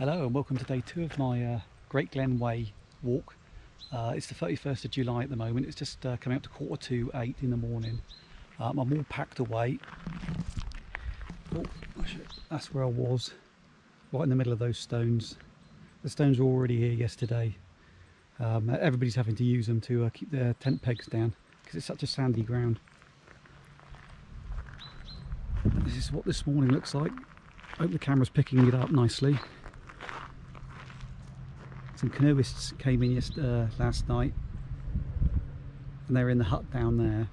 Hello and welcome to day 2 of my Great Glen Way walk. It's the 31st of July at the moment. It's just coming up to 7:45 in the morning. I'm all packed away. Oh, that's where I was, right in the middle of those stones. The stones were already here yesterday. Everybody's having to use them to keep their tent pegs down because it's such a sandy ground. This is what this morning looks like. I hope the camera's picking it up nicely. Some canoeists came in last night and they were in the hut down there.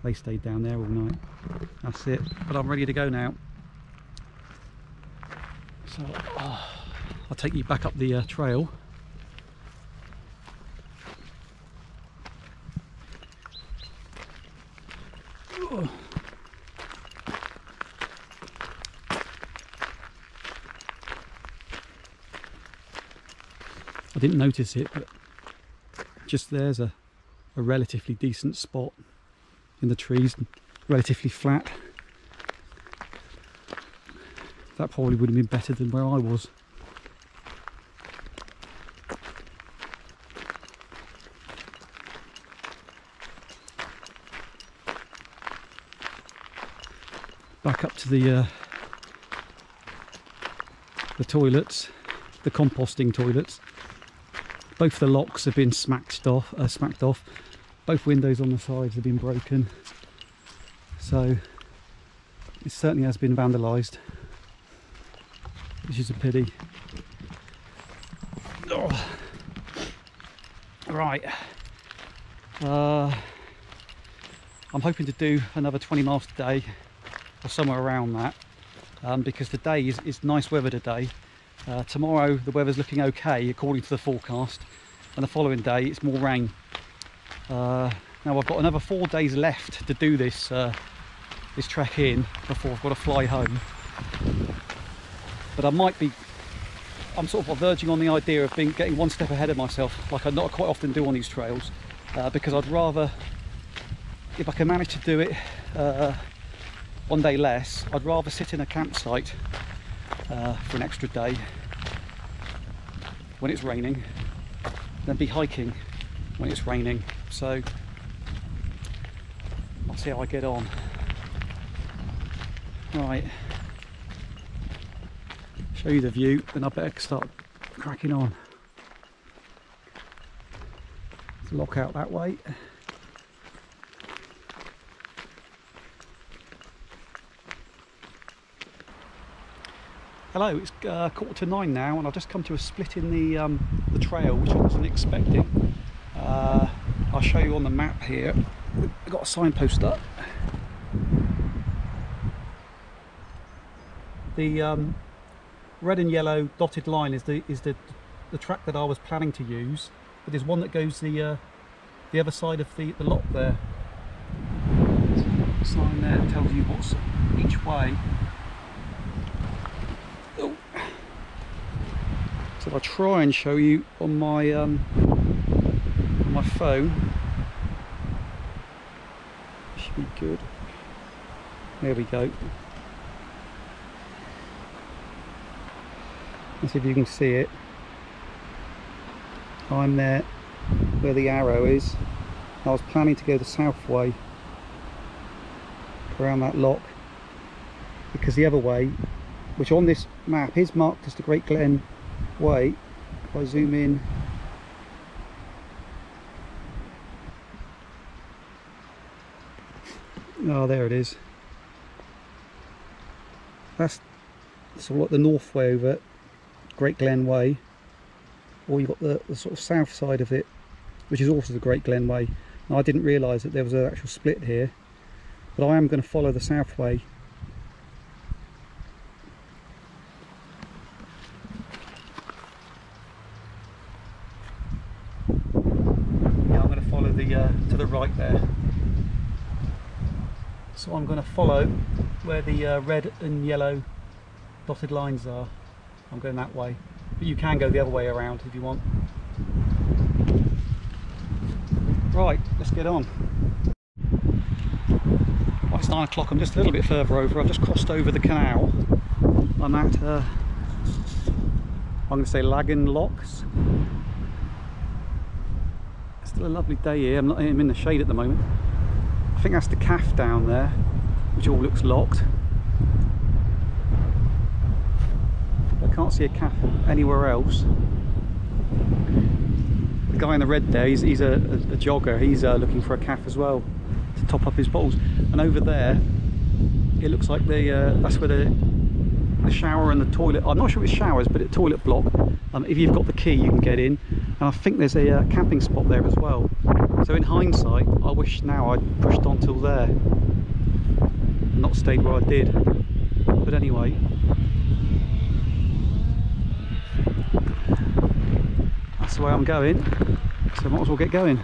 They stayed down there all night. That's it, but I'm ready to go now. So I'll take you back up the trail. I didn't notice it, but just there's a relatively decent spot in the trees, relatively flat. That probably would have been better than where I was. Back up to the toilets, the composting toilets. Both the locks have been smacked off. Both windows on the sides have been broken. So it certainly has been vandalised, which is a pity. Oh. Right. I'm hoping to do another 20 miles today, or somewhere around that, because today is nice weather today. Tomorrow the weather's looking okay according to the forecast, and the following day it's more rain. Now I've got another 4 days left to do this this trek in before I've got to fly home. But I'm sort of verging on the idea of getting one step ahead of myself, like I not quite often do on these trails, because I'd rather, if I can manage to do it 1 day less, I'd rather sit in a campsite for an extra day when it's raining than be hiking when it's raining. So I'll see how I get on. Right, show you the view, then I better start cracking on. Let's lock out that way. Hello, it's 9:15 now, and I've just come to a split in the trail, which I wasn't expecting. I'll show you on the map here. We've got a signpost up. The red and yellow dotted line is the track that I was planning to use, but there's one that goes the other side of the lock there. The sign there tells you what's each way. So if I try and show you on my phone, should be good. There we go. Let's see if you can see it. I'm there where the arrow is. I was planning to go the south way around that lock, because the other way, which on this map is marked as the Great Glen Way, if I zoom in, oh there it is. That's sort of like the north way over Great Glen Way, or you've got the sort of south side of it, which is also the Great Glen Way. Now I didn't realise that there was an actual split here, but I am going to follow the south way. To the right there, so I'm going to follow where the red and yellow dotted lines are. I'm going that way, but you can go the other way around if you want. Right, let's get on. It's 9 o'clock. I'm just a little bit further over. I've just crossed over the canal. I'm at I'm going to say Lagan Locks. Still a lovely day here. I'm in the shade at the moment. I think that's the calf down there, which all looks locked. I can't see a calf anywhere else. The guy in the red there, he's a jogger. He's looking for a calf as well to top up his bottles. And over there, it looks like that's where the shower and the toilet. I'm not sure if it's showers, but it's a toilet block. If you've got the key, you can get in. And I think there's a camping spot there as well. So in hindsight, I wish now I'd pushed on till there and not stayed where I did. But anyway, that's the way I'm going, so I might as well get going.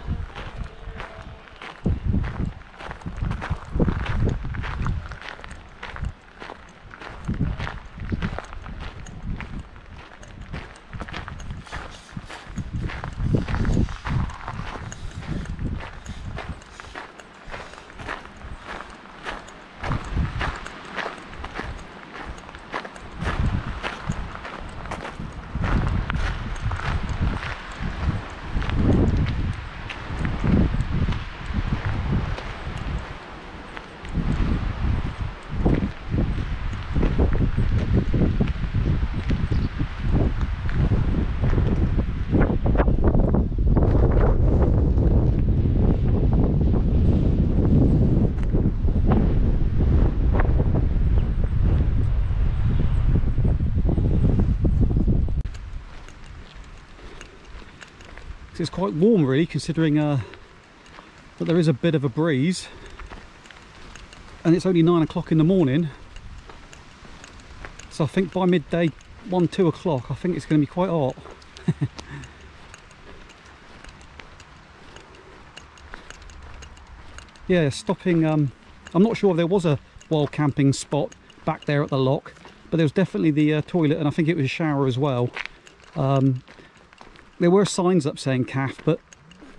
It's quite warm really, considering that there is a bit of a breeze and it's only 9 o'clock in the morning, so I think by midday 1-2 o'clock I think it's going to be quite hot. Yeah, stopping, I'm not sure if there was a wild camping spot back there at the lock, but there was definitely the toilet, and I think it was a shower as well. There were signs up saying calf, but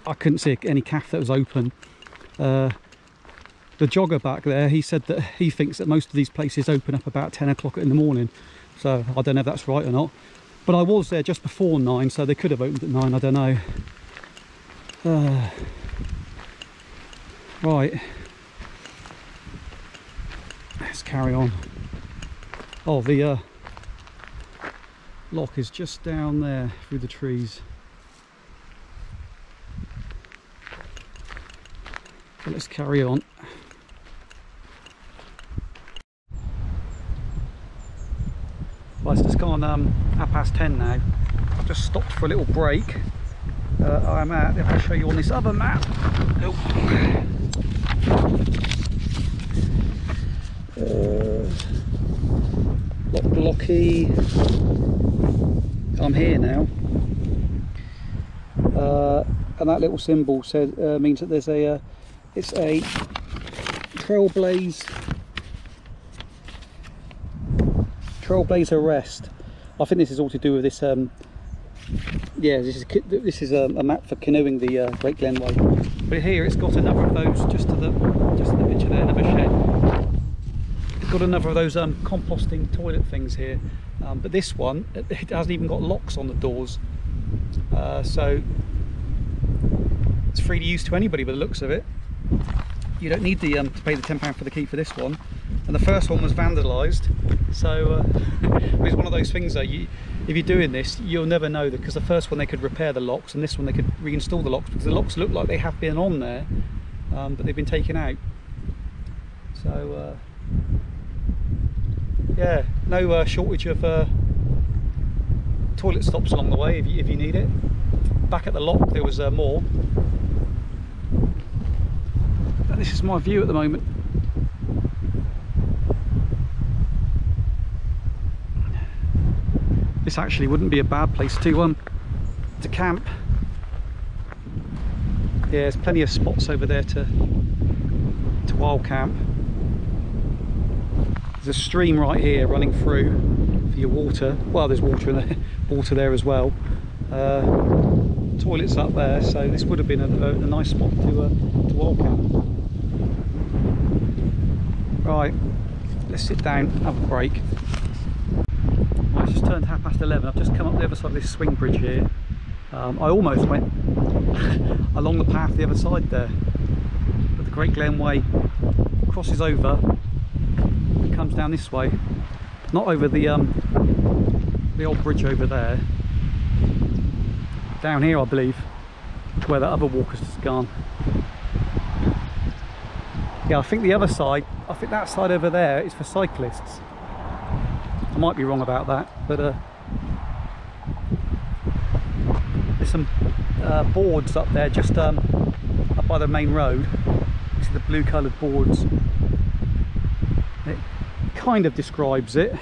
I couldn't see any calf that was open. The jogger back there, he said that he thinks that most of these places open up about 10 o'clock in the morning. So I don't know if that's right or not. But I was there just before 9, so they could have opened at 9, I don't know. Right. Let's carry on. Oh, the lock is just down there through the trees. So let's carry on. Well, it's just gone 10:30 now. I've just stopped for a little break. I'm at, if I show you on this other map. Oh. Blocky. I'm here now. And that little symbol says means that there's a it's a Trailblazer Rest. I think this is all to do with this. Yeah, this is a map for canoeing the Great Glen Way. But here it's got another of those just to the picture there, another shed. It's got another of those composting toilet things here. But this one, it hasn't even got locks on the doors, so it's free to use to anybody by the looks of it. You don't need to pay the £10 for the key for this one, and the first one was vandalised, so it's one of those things that if you're doing this, you'll never know, because the first one they could repair the locks, and this one they could reinstall the locks, because the locks look like they have been on there, but they've been taken out. So yeah, no shortage of toilet stops along the way if you need it. Back at the lock there was more. And this is my view at the moment. This actually wouldn't be a bad place to camp. Yeah, there's plenty of spots over there to wild camp. There's a stream right here running through for your water. Well, there's water in there, water there as well. Toilets up there, so this would have been a nice spot to wild camp. Right, let's sit down, have a break. Right, It's just turned 11:30. I've just come up the other side of this swing bridge here. I almost went along the path the other side there, but the Great Glen Way crosses over and comes down this way, not over the old bridge over there, down here I believe, where the other walkers has gone. Yeah, I think the other side, I think that side over there is for cyclists. I might be wrong about that, but there's some boards up there just up by the main road. You see the blue coloured boards. It kind of describes it,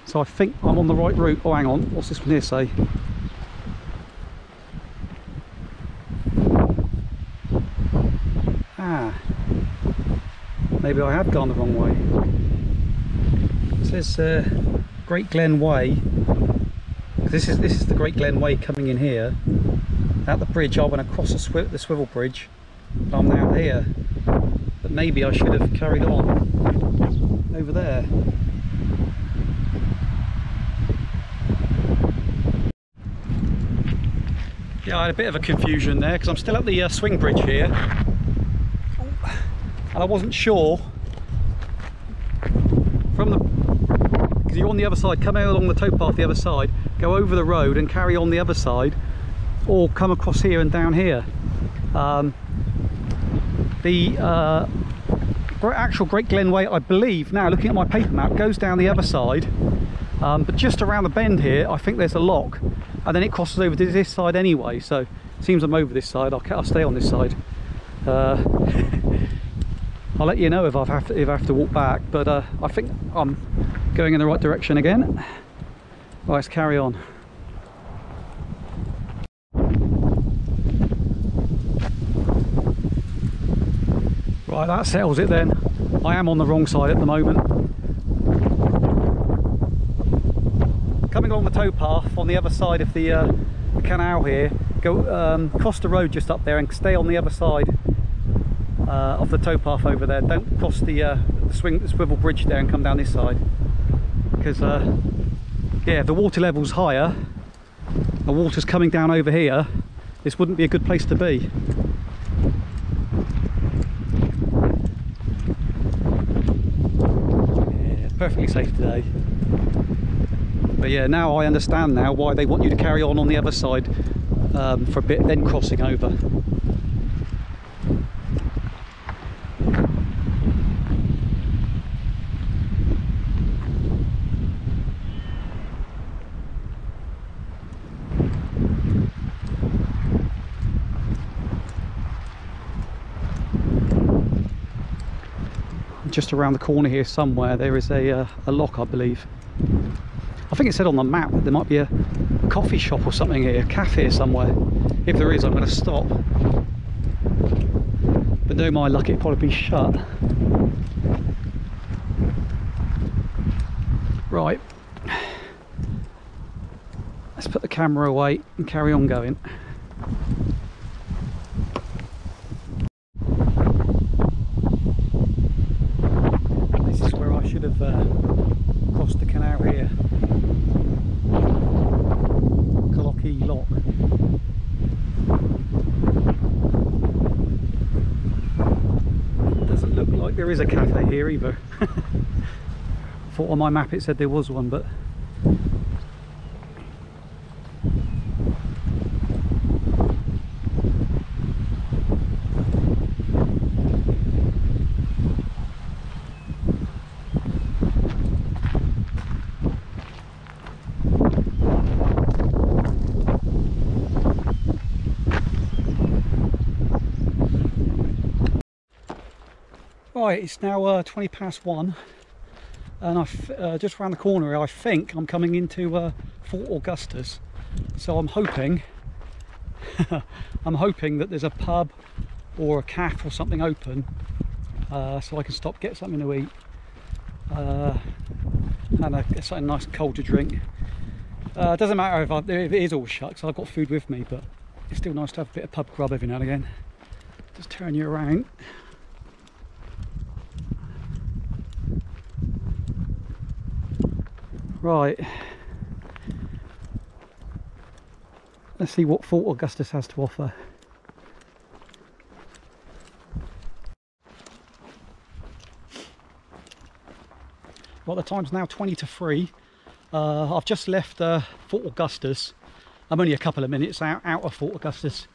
so I think I'm on the right route. Oh, hang on, what's this one here say? Ah, maybe I have gone the wrong way. It says Great Glen Way. This is the Great Glen Way coming in here. At the bridge, I went across the swivel bridge. I'm now here, but maybe I should have carried on over there. Yeah, I had a bit of a confusion there because I'm still at the swing bridge here, and I wasn't sure from the, because you're on the other side, come out along the towpath the other side, go over the road and carry on the other side, or come across here and down here. The actual Great Glen Way, I believe, now looking at my paper map, goes down the other side, but just around the bend here I think there's a lock, and then it crosses over to this side anyway, so it seems I'm over this side. I'll stay on this side. I'll let you know if I have to walk back, but I think I'm going in the right direction again. Right, let's carry on. Right, that settles it then. I am on the wrong side at the moment. Coming along the towpath on the other side of the canal here, go cross the road just up there and stay on the other side of the towpath over there. Don't cross the swivel bridge there and come down this side, because yeah, if the water level's higher, the water's coming down over here, this wouldn't be a good place to be. Yeah, perfectly safe today. But yeah, now I understand now why they want you to carry on the other side for a bit, then crossing over. Just around the corner here somewhere there is a lock, I believe. I think it said on the map that there might be a coffee shop or something here, a cafe somewhere. If there is, I'm going to stop. But no, my luck, it'd probably be shut. Right. Let's put the camera away and carry on going. This is where I should have crossed the canal here. Lock. Doesn't look like there is a cafe here either. Thought on my map it said there was one, but right, it's now 20 past 1, and I've just around the corner here, I think I'm coming into Fort Augustus. So I'm hoping I'm hoping that there's a pub or a cafe or something open, so I can stop, get something to eat, and get something nice and cold to drink. It doesn't matter if it is all shut, because I've got food with me, but it's still nice to have a bit of pub grub every now and again. Just turn you around. Right, Let's see what Fort Augustus has to offer. Well, the time's now 20 to 3. I've just left Fort Augustus. I'm only a couple of minutes out of Fort Augustus.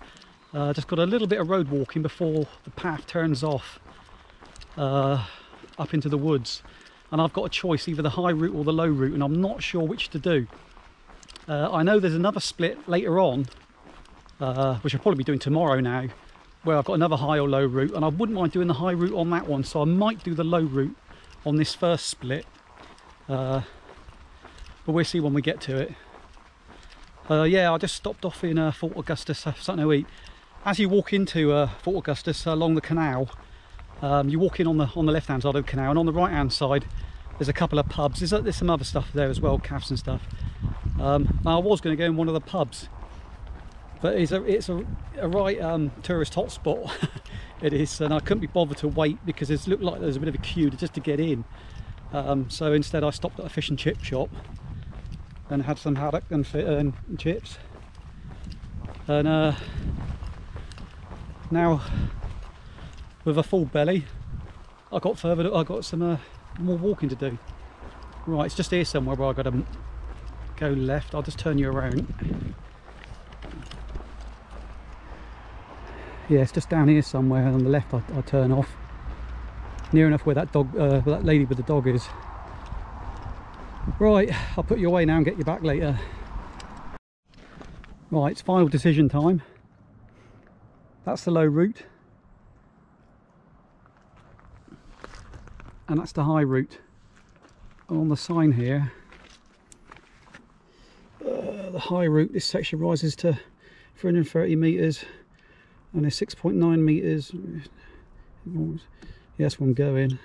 Just got a little bit of road walking before the path turns off up into the woods. And I've got a choice, either the high route or the low route, and I'm not sure which to do. I know there's another split later on, which I'll probably be doing tomorrow now, where I've got another high or low route, and I wouldn't mind doing the high route on that one, so I might do the low route on this first split. But we'll see when we get to it. Yeah, I just stopped off in Fort Augustus, something to eat. As you walk into Fort Augustus along the canal, you walk in on the left hand side of the canal, and on the right hand side there's a couple of pubs. There's some other stuff there as well, cafes and stuff. I was going to go in one of the pubs, but it's a right tourist hotspot. It is, and I couldn't be bothered to wait because it looked like there was a bit of a queue just to get in. So instead I stopped at a fish and chip shop and had some haddock and chips, and now with a full belly I got some more walking to do. Right, it's just here somewhere where I've got to go left. I'll just turn you around. Yeah, it's just down here somewhere on the left. I turn off near enough where that dog, where that lady with the dog is. Right, I'll put you away now and get you back later. Right, it's final decision time. That's the low route, and that's the high route. On the sign here, the high route, this section rises to 330 metres and there's 6.9 metres. Yeah, that's where I'm going.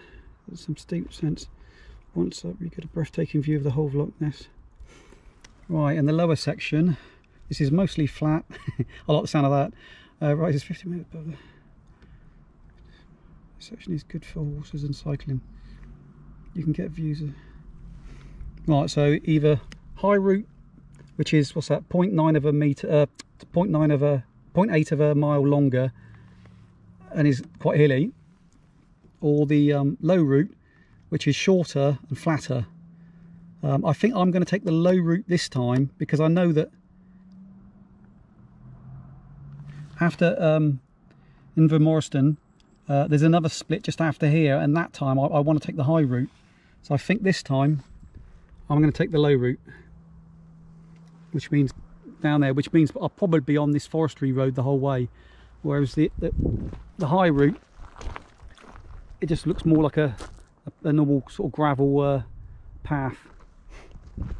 There's some steep descents. Once up you get a breathtaking view of the whole of Loch Ness. Right, and the lower section, this is mostly flat. I like the sound of that. Rises 50 metres above the... This section is good for horses and cycling. You can get views of... Right, so either high route, which is, what's that, 0.9 of a metre, 0.8 of a mile longer and is quite hilly, or the low route, which is shorter and flatter. I think I'm going to take the low route this time, because I know that after Invermoriston there's another split just after here, and that time I want to take the high route. So I think this time I'm going to take the low route, which means down there, which means I'll probably be on this forestry road the whole way, whereas the high route, it just looks more like a normal sort of gravel path.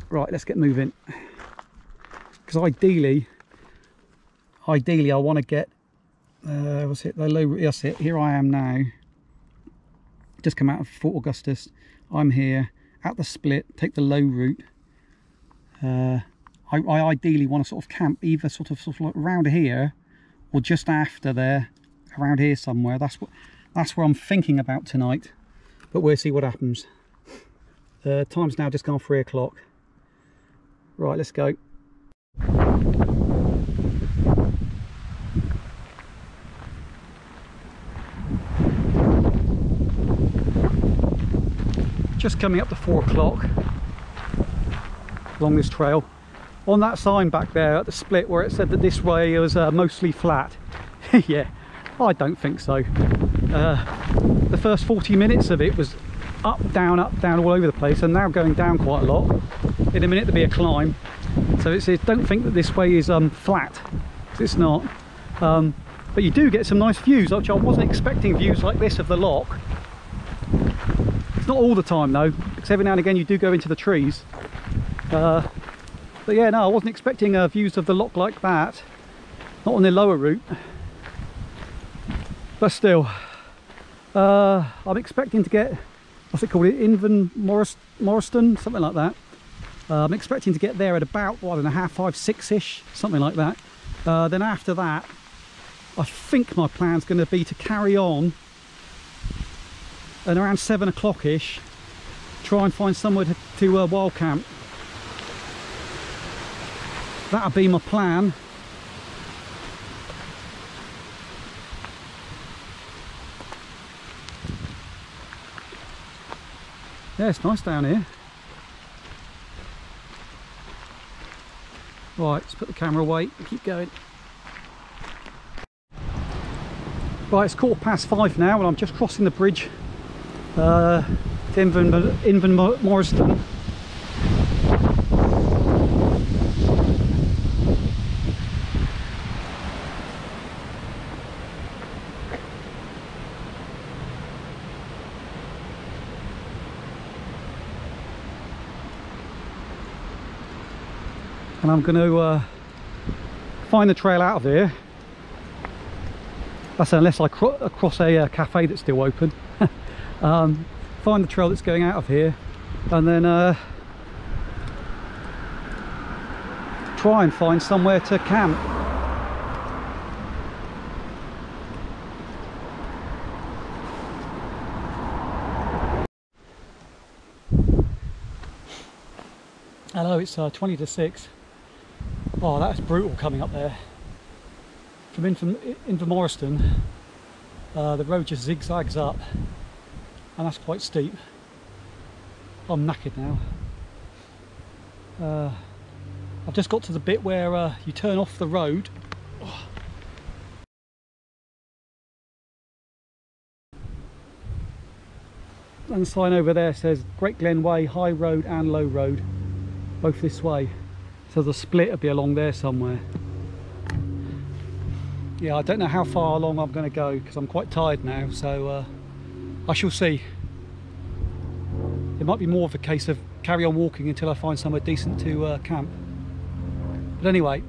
Right, let's get moving, because ideally I want to get what's it, the low route. That's it. Here I am now, just come out of Fort Augustus. I'm here at the split, take the low route. I ideally want to sort of camp either sort of like around here or just after there, around here somewhere. That's where I'm thinking about tonight, but we'll see what happens. Time's now just gone 3 o'clock. Right, let's go. Just coming up to 4 o'clock along this trail. On that sign back there at the split where it said that this way was mostly flat, yeah, I don't think so. The first 40 minutes of it was up, down all over the place, and now going down quite a lot. In a minute there'll be a climb. So it says don't think that this way is flat, because it's not. But you do get some nice views, which I wasn't expecting views like this of the loch. It's not all the time though, because every now and again you do go into the trees. But yeah, no, I wasn't expecting views of the loch like that. Not on the lower route. But still, I'm expecting to get, what's it called, Invermoriston, something like that. I'm expecting to get there at about, well, I don't know, 5:30, 6-ish, something like that. Then after that, I think my plan's going to be to carry on, and around 7 o'clock-ish, try and find somewhere to wild camp. That'll be my plan. Yeah, it's nice down here. Right, let's put the camera away and keep going. Right, it's 5:15 now and I'm just crossing the bridge to Invermoriston. And I'm going to find the trail out of here. That's unless I cross a cafe that's still open. Find the trail that's going out of here and then try and find somewhere to camp. Hello, it's 20 to 6. Oh, that's brutal coming up there. From Invermoriston, the road just zigzags up and that's quite steep. I'm knackered now. I've just got to the bit where you turn off the road. And the sign over there says Great Glen Way, High Road and Low Road, both this way. So the split will be along there somewhere. Yeah, I don't know how far along I'm going to go because I'm quite tired now, so I shall see. It might be more of a case of carry on walking until I find somewhere decent to camp. But anyway,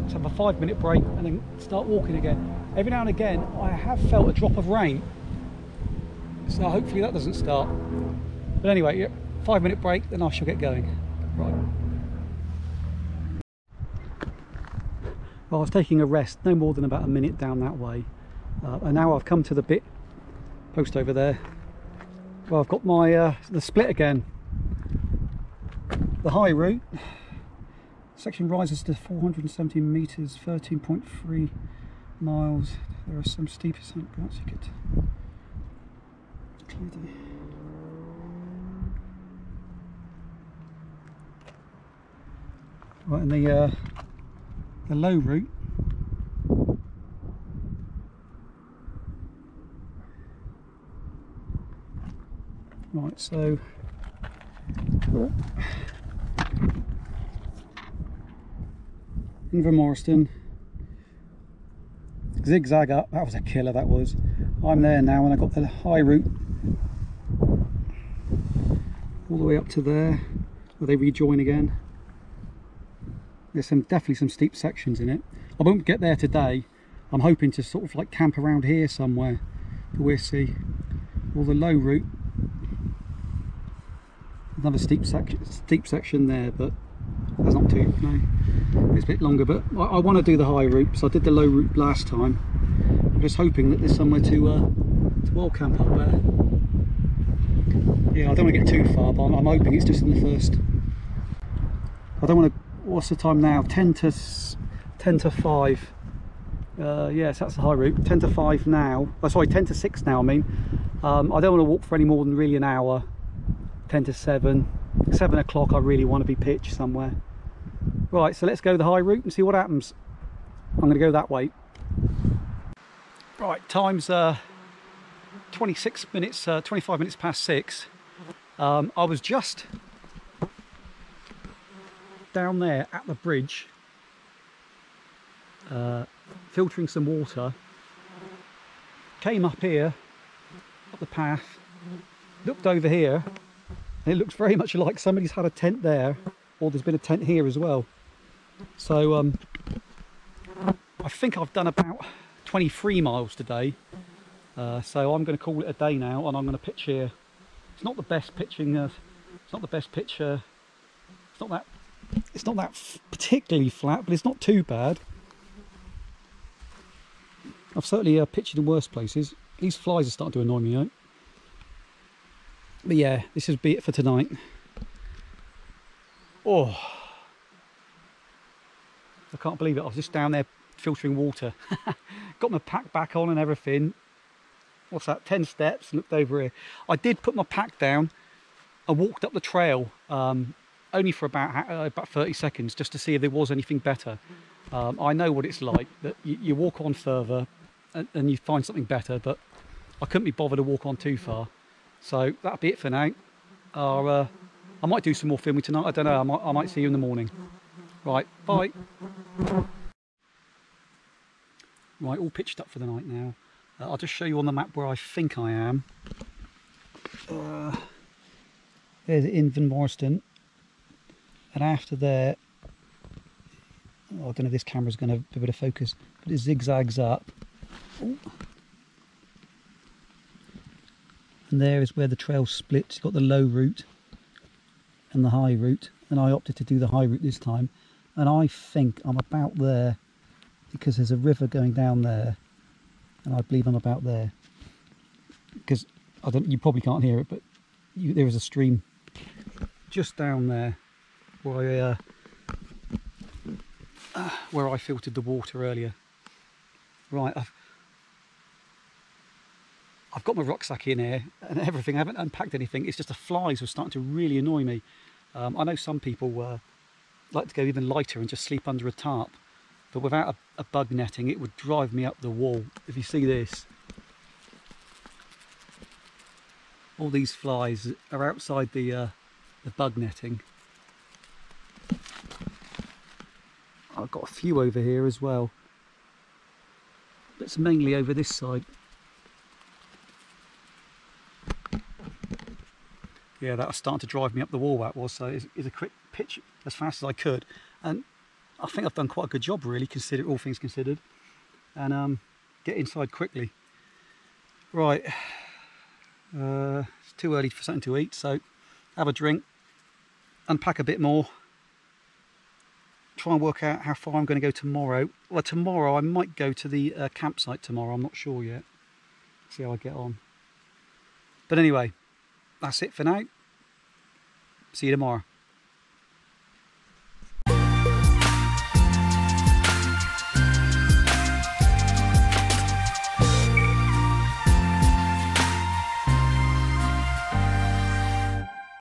let's have a 5-minute break and then start walking again. Every now and again I have felt a drop of rain, so hopefully that doesn't start. But anyway, yeah, 5-minute break, then I shall get going. Right. Well, I was taking a rest, no more than about a minute down that way, and now I've come to the bit post over there. Well, I've got my the split again. The high route section rises to 470 meters, 13.3 miles. There are some steep ascent points you get. Right, and the low route right, so Invermoriston, zigzag up. That was a killer, that was. I'm there now and I've got the high route all the way up to there where they rejoin again. There's definitely some steep sections in it. I won't get there today. I'm hoping to sort of like camp around here somewhere, but we'll see. Or the low route, another steep section there, but that's not too, it's a bit longer. But I want to do the high route, so I did the low route last time. I'm just hoping that there's somewhere to well camp up there. Yeah, I don't want to get too far, but I'm hoping it's just in the first. I don't want to. What's the time now? 10 to 5. Yes, that's the high route. 10 to 5 now. Oh, sorry, 10 to 6 now. I mean, I don't want to walk for any more than really an hour. 10 to 7. 7 o'clock. I really want to be pitched somewhere. Right, so let's go the high route and see what happens. I'm going to go that way. Right, time's 26 minutes, 25 minutes past 6. I was just down there at the bridge filtering some water, came up here up the path, looked over here, and it looks very much like somebody's had a tent there, or there's been a tent here as well. So I think I've done about 23 miles today, so I'm going to call it a day now and I'm going to pitch here. It's not the best pitching, it's not the best pitch, it's not that particularly flat, but it's not too bad. I've certainly pitched in worse places. These flies are starting to annoy me out. But yeah, this would be it for tonight. Oh, I can't believe it. I was just down there filtering water. Got my pack back on and everything. what's that, 10 steps, looked over here. I did put my pack down and walked up the trail, only for about 30 seconds, just to see if there was anything better. I know what it's like, that you walk on further and you find something better, but I couldn't be bothered to walk on too far. So that'll be it for now. I might do some more filming tonight, I don't know, I might see you in the morning. Right, bye. Right, all pitched up for the night now. I'll just show you on the map where I think I am. There's Invermoriston, and after there, oh, I don't know if this camera's going to be able to focus, but it zigzags up. Ooh. And there is where the trail splits. You've got the low route and the high route, and I opted to do the high route this time. And I think I'm about there, because there's a river going down there, and I believe I'm about there. Because you probably can't hear it, but there is a stream just down there where I filtered the water earlier. Right, I've got my rucksack in here and everything. I haven't unpacked anything. It's just the flies were starting to really annoy me. I know some people like to go even lighter and just sleep under a tarp, but without a bug netting it would drive me up the wall. If you see this, all these flies are outside the bug netting. I've got a few over here as well, but it's mainly over this side. Yeah, that was starting to drive me up the wall, that was. So it's a quick pitch as fast as I could, and I think I've done quite a good job, really, all things considered, and get inside quickly. Right, it's too early for something to eat, so have a drink, unpack a bit more, try and work out how far I'm going to go tomorrow. Well, tomorrow I might go to the campsite tomorrow, I'm not sure yet. See how I get on. But anyway, that's it for now. See you tomorrow.